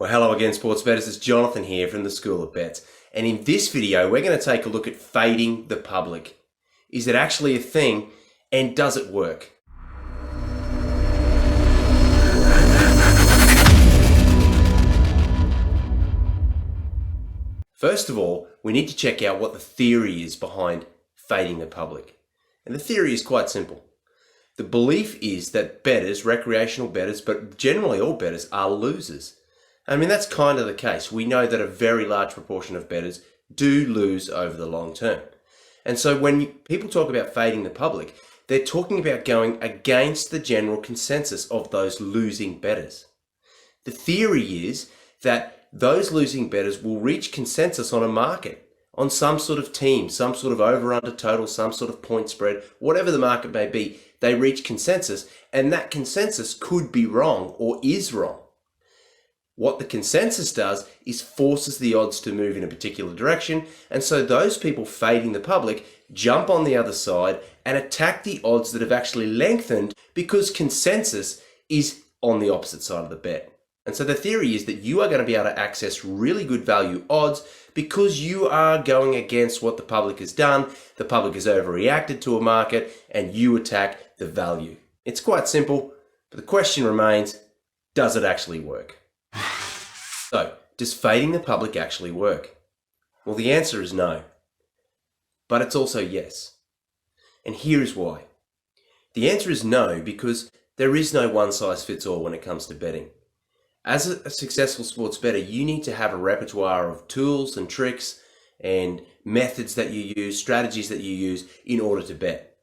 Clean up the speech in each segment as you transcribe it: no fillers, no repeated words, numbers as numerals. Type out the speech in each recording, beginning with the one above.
Well, hello again, sports bettors. It's Jonathan here from the School of Bets. And in this video, we're going to take a look at fading the public. Is it actually a thing, and does it work? First of all, we need to check out what the theory is behind fading the public. And the theory is quite simple. The belief is that bettors, recreational bettors, but generally all bettors, are losers. I mean, that's kind of the case. We know that a very large proportion of bettors do lose over the long term. And so when people talk about fading the public, they're talking about going against the general consensus of those losing bettors. The theory is that those losing bettors will reach consensus on a market, on some sort of team, some sort of over-under total, some sort of point spread, whatever the market may be, they reach consensus, and that consensus could be wrong or is wrong. What the consensus does is forces the odds to move in a particular direction, and so those people fading the public jump on the other side and attack the odds that have actually lengthened because consensus is on the opposite side of the bet. And so the theory is that you are going to be able to access really good value odds because you are going against what the public has done. The public has overreacted to a market and you attack the value. It's quite simple, but the question remains, does it actually work? So, does fading the public actually work? Well, the answer is no. But it's also yes. And here's why. The answer is no because there is no one size fits all when it comes to betting. As a successful sports bettor, you need to have a repertoire of tools and tricks and methods that you use, strategies that you use in order to bet.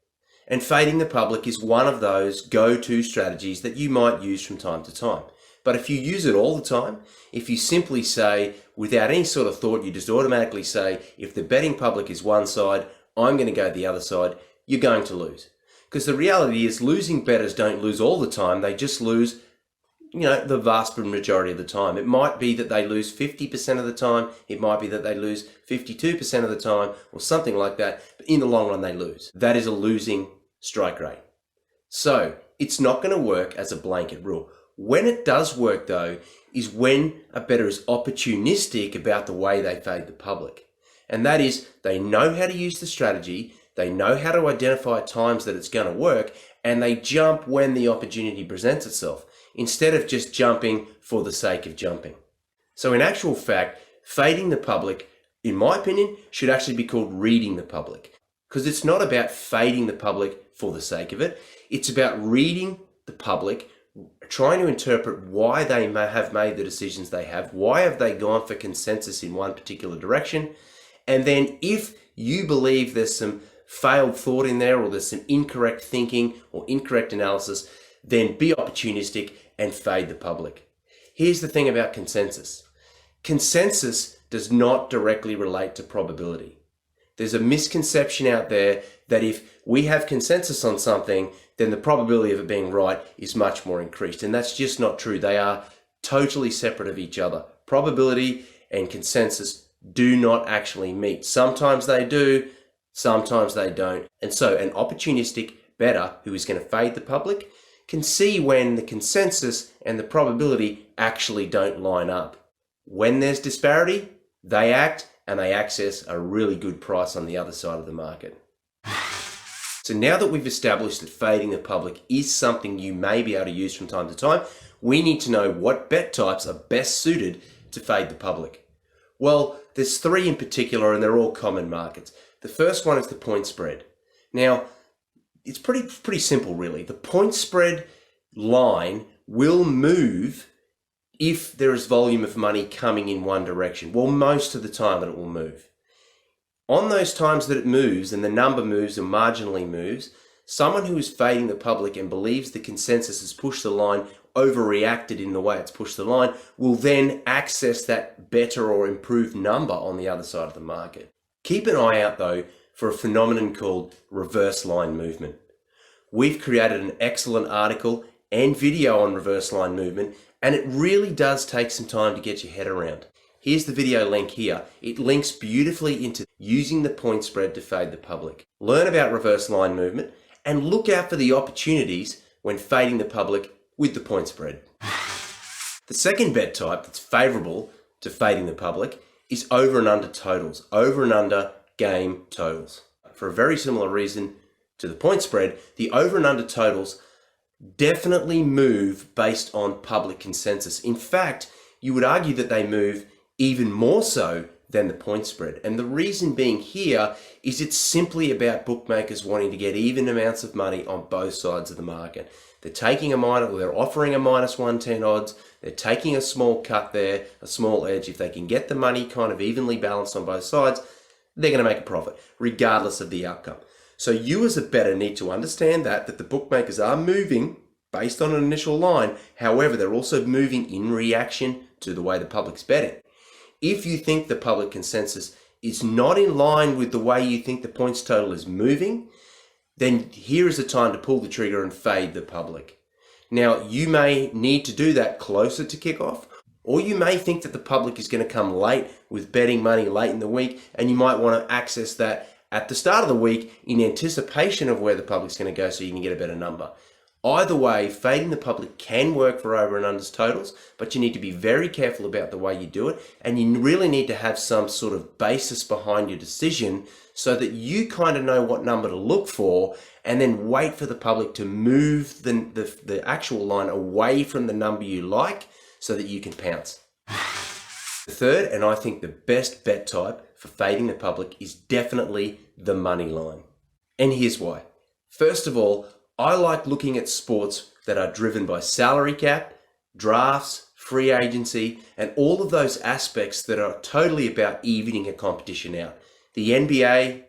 And fading the public is one of those go-to strategies that you might use from time to time. But if you use it all the time, if you simply say, without any sort of thought, you just automatically say, if the betting public is one side, I'm going to go the other side, you're going to lose. Because the reality is losing bettors don't lose all the time, they just lose, the vast majority of the time. It might be that they lose 50% of the time, it might be that they lose 52% of the time, or something like that, but in the long run they lose. That is a losing strike rate. So, it's not going to work as a blanket rule. When it does work though, is when a bettor is opportunistic about the way they fade the public. And that is, they know how to use the strategy, they know how to identify times that it's going to work, and they jump when the opportunity presents itself, instead of just jumping for the sake of jumping. So in actual fact, fading the public, in my opinion, should actually be called reading the public. Because it's not about fading the public for the sake of it, it's about reading the public, trying to interpret why they may have made the decisions they have, why have they gone for consensus in one particular direction, and then if you believe there's some failed thought in there or there's some incorrect thinking or incorrect analysis, then be opportunistic and fade the public. Here's the thing about consensus. Consensus does not directly relate to probability. There's a misconception out there that if we have consensus on something, then the probability of it being right is much more increased. And that's just not true. They are totally separate of each other. Probability and consensus do not actually meet. Sometimes they do, sometimes they don't. And so an opportunistic bettor who is going to fade the public can see when the consensus and the probability actually don't line up. When there's disparity, they act and they access a really good price on the other side of the market. So now that we've established that fading the public is something you may be able to use from time to time, we need to know what bet types are best suited to fade the public. Well, there's three in particular and they're all common markets. The first one is the point spread. Now, it's pretty simple really. The point spread line will move if there is volume of money coming in one direction. Well, most of the time that it will move. On those times that it moves and the number moves or marginally moves, someone who is fading the public and believes the consensus has pushed the line, overreacted in the way it's pushed the line, will then access that better or improved number on the other side of the market. Keep an eye out though for a phenomenon called reverse line movement. We've created an excellent article and video on reverse line movement, and it really does take some time to get your head around. Here's the video link here. It links beautifully into using the point spread to fade the public. Learn about reverse line movement and look out for the opportunities when fading the public with the point spread. The second bet type that's favourable to fading the public is over and under totals, over and under game totals. For a very similar reason to the point spread, the over and under totals definitely move based on public consensus. In fact, you would argue that they move even more so than the point spread. And the reason being here is it's simply about bookmakers wanting to get even amounts of money on both sides of the market. They're taking they're offering a minus 110 odds. They're taking a small cut there, a small edge. If they can get the money kind of evenly balanced on both sides, they're going to make a profit, regardless of the outcome. So you as a bettor need to understand that the bookmakers are moving based on an initial line. However, they're also moving in reaction to the way the public's betting. If you think the public consensus is not in line with the way you think the points total is moving, then here is the time to pull the trigger and fade the public. Now, you may need to do that closer to kickoff, or you may think that the public is going to come late with betting money late in the week, and you might want to access that at the start of the week in anticipation of where the public's going to go so you can get a better number. Either way, fading the public can work for over and unders totals, but you need to be very careful about the way you do it, and you really need to have some sort of basis behind your decision so that you kind of know what number to look for, and then wait for the public to move the actual line away from the number you like so that you can pounce. The third, and I think the best bet type for fading the public, is definitely the money line. And here's why. First of all, I like looking at sports that are driven by salary cap, drafts, free agency, and all of those aspects that are totally about evening a competition out. The NBA,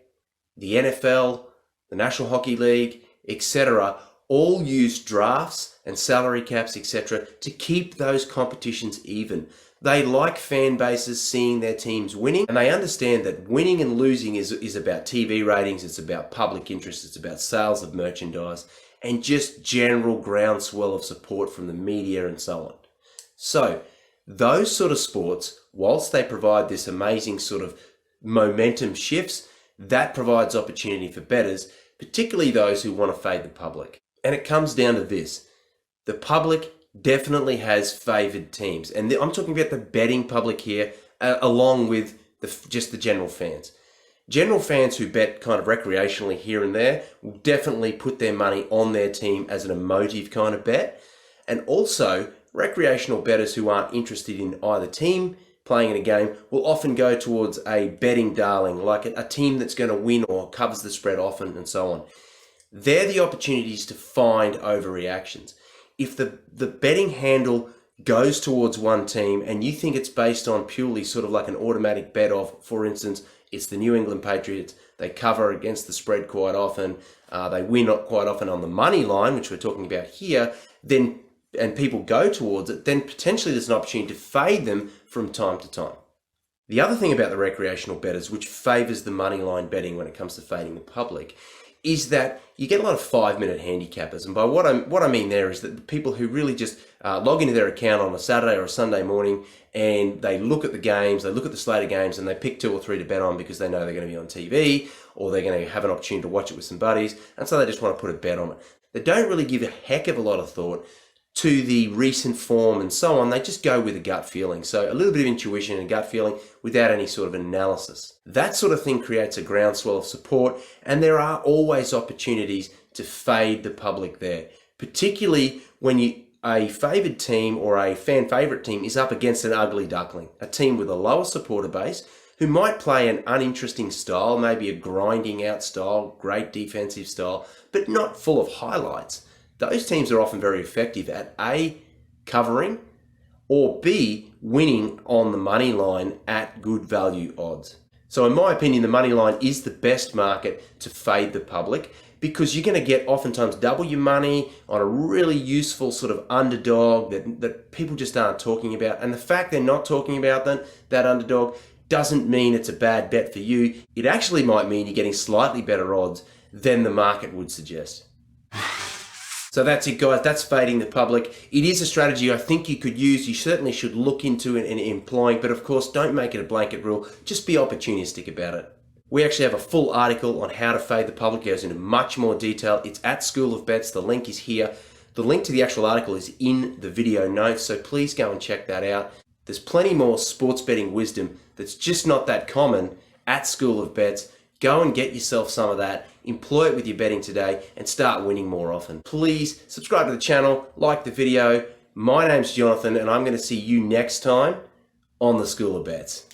the NFL, the National Hockey League, etc. all use drafts and salary caps, etc. to keep those competitions even. They like fan bases seeing their teams winning, and they understand that winning and losing is about TV ratings, it's about public interest, it's about sales of merchandise, and just general groundswell of support from the media and so on. So, those sort of sports, whilst they provide this amazing sort of momentum shifts, that provides opportunity for bettors, particularly those who want to fade the public. And it comes down to this. The public definitely has favoured teams. And I'm talking about the betting public here, along with just the general fans. General fans who bet kind of recreationally here and there will definitely put their money on their team as an emotive kind of bet. And also, recreational bettors who aren't interested in either team playing in a game will often go towards a betting darling, like a team that's going to win or covers the spread often and so on. They're the opportunities to find overreactions. If the betting handle goes towards one team and you think it's based on purely sort of like an automatic bet of, for instance, it's the New England Patriots, they cover against the spread quite often, they win quite often on the money line, which we're talking about here, then and people go towards it, then potentially there's an opportunity to fade them from time to time. The other thing about the recreational bettors, which favours the money line betting when it comes to fading the public, is that you get a lot of 5-minute handicappers. And by what I mean there is that the people who really just log into their account on a Saturday or a Sunday morning and they look at the games, they look at the slate of games and they pick 2 or 3 to bet on because they know they're going to be on TV or they're going to have an opportunity to watch it with some buddies, and so they just want to put a bet on it. They don't really give a heck of a lot of thought to the recent form and so on. They just go with a gut feeling. So a little bit of intuition and gut feeling without any sort of analysis. That sort of thing creates a groundswell of support, and there are always opportunities to fade the public there, particularly when a favoured team or a fan favourite team is up against an ugly duckling, a team with a lower supporter base who might play an uninteresting style, maybe a grinding out style, great defensive style, but not full of highlights. Those teams are often very effective at A, covering, or B, winning on the money line at good value odds. So in my opinion, the money line is the best market to fade the public because you're going to get oftentimes double your money on a really useful sort of underdog that people just aren't talking about. And the fact they're not talking about that underdog doesn't mean it's a bad bet for you. It actually might mean you're getting slightly better odds than the market would suggest. So that's it, guys. That's fading the public. It is a strategy I think you could use. You certainly should look into it and employing, but of course, don't make it a blanket rule. Just be opportunistic about it. We actually have a full article on how to fade the public. It goes into much more detail. It's at School of Bets. The link is here. The link to the actual article is in the video notes, so please go and check that out. There's plenty more sports betting wisdom that's just not that common at School of Bets. Go and get yourself some of that, employ it with your betting today, and start winning more often. Please subscribe to the channel, like the video. My name's Jonathan, and I'm going to see you next time on the School of Bets.